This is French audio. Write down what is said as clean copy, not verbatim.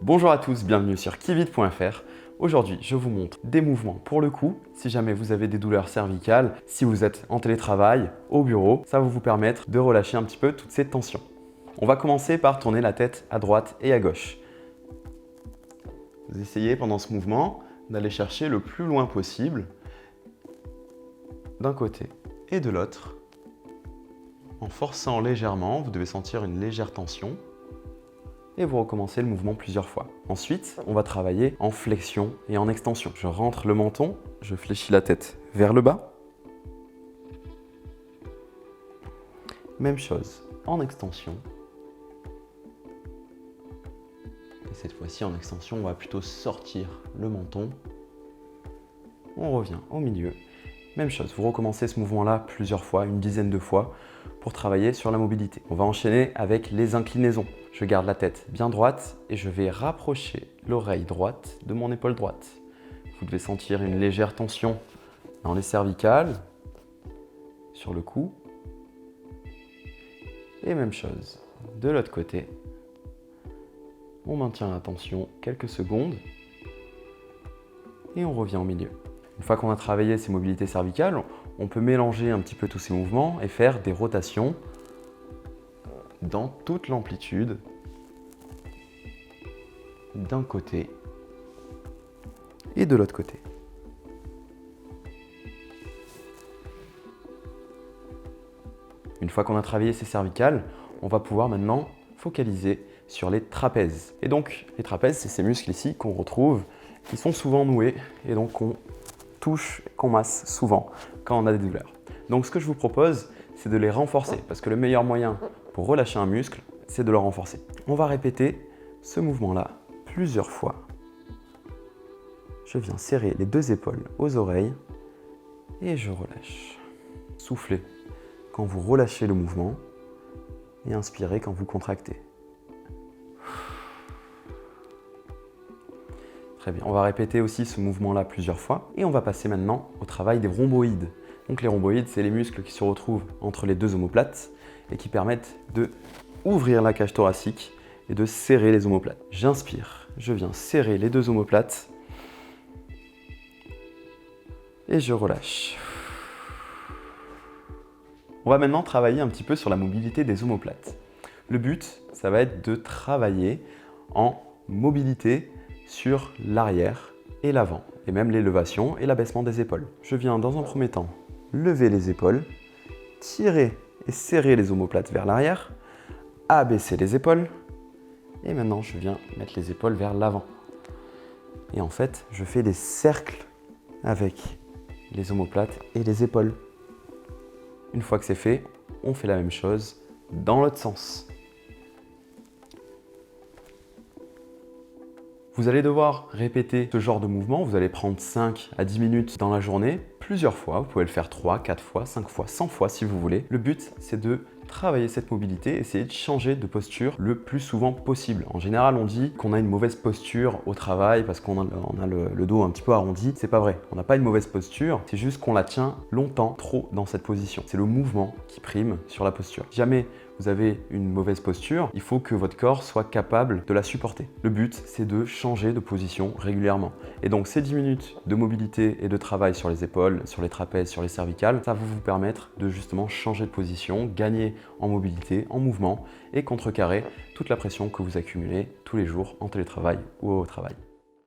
Bonjour à tous, bienvenue sur kivit.fr. Aujourd'hui, je vous montre des mouvements pour le cou. Si jamais vous avez des douleurs cervicales, si vous êtes en télétravail, au bureau, ça va vous permettre de relâcher un petit peu toutes ces tensions. On va commencer par tourner la tête à droite et à gauche. Vous essayez pendant ce mouvement d'aller chercher le plus loin possible d'un côté et de l'autre. En forçant légèrement, vous devez sentir une légère tension. Et vous recommencez le mouvement plusieurs fois. Ensuite, on va travailler en flexion et en extension. Je rentre le menton, je fléchis la tête vers le bas. Même chose en extension. Et cette fois-ci, en extension, on va plutôt sortir le menton. On revient au milieu. Même chose, vous recommencez ce mouvement-là plusieurs fois, une dizaine de fois, pour travailler sur la mobilité. On va enchaîner avec les inclinaisons. Je garde la tête bien droite et je vais rapprocher l'oreille droite de mon épaule droite. Vous devez sentir une légère tension dans les cervicales, sur le cou. Et même chose de l'autre côté. On maintient la tension quelques secondes et on revient au milieu. Une fois qu'on a travaillé ces mobilités cervicales, on peut mélanger un petit peu tous ces mouvements et faire des rotations dans toute l'amplitude d'un côté et de l'autre côté. Une fois qu'on a travaillé ces cervicales, on va pouvoir maintenant focaliser sur les trapèzes. Et donc, les trapèzes, c'est ces muscles ici qu'on retrouve, qui sont souvent noués et donc qu'on touche, qu'on masse souvent quand on a des douleurs. Donc, ce que je vous propose, c'est de les renforcer parce que le meilleur moyen pour relâcher un muscle, c'est de le renforcer. On va répéter ce mouvement-là plusieurs fois. Je viens serrer les deux épaules aux oreilles et je relâche. Soufflez quand vous relâchez le mouvement et inspirez quand vous contractez. Très bien, on va répéter aussi ce mouvement-là plusieurs fois et on va passer maintenant au travail des rhomboïdes. Donc les rhomboïdes, c'est les muscles qui se retrouvent entre les deux omoplates et qui permettent de ouvrir la cage thoracique et de serrer les omoplates. J'inspire, je viens serrer les deux omoplates et je relâche. On va maintenant travailler un petit peu sur la mobilité des omoplates. Le but, ça va être de travailler en mobilité sur l'arrière et l'avant, et même l'élévation et l'abaissement des épaules. Je viens dans un premier temps lever les épaules, tirer et serrer les omoplates vers l'arrière, abaisser les épaules, et maintenant je viens mettre les épaules vers l'avant. Et en fait, je fais des cercles avec les omoplates et les épaules. Une fois que c'est fait, on fait la même chose dans l'autre sens. Vous allez devoir répéter ce genre de mouvement, vous allez prendre 5 à 10 minutes dans la journée, plusieurs fois, vous pouvez le faire 3, 4 fois, 5 fois, 100 fois si vous voulez. Le but, c'est de travailler cette mobilité, essayer de changer de posture le plus souvent possible. En général, on dit qu'on a une mauvaise posture au travail parce qu'on a le dos un petit peu arrondi. C'est pas vrai, on n'a pas une mauvaise posture, c'est juste qu'on la tient longtemps, trop dans cette position. C'est le mouvement qui prime sur la posture. Si jamais vous avez une mauvaise posture, il faut que votre corps soit capable de la supporter. Le but, c'est de changer de position régulièrement. Et donc, ces 10 minutes de mobilité et de travail sur les épaules, sur les trapèzes, sur les cervicales, ça va vous permettre de justement changer de position, gagner en mobilité, en mouvement et contrecarrer toute la pression que vous accumulez tous les jours en télétravail ou au travail.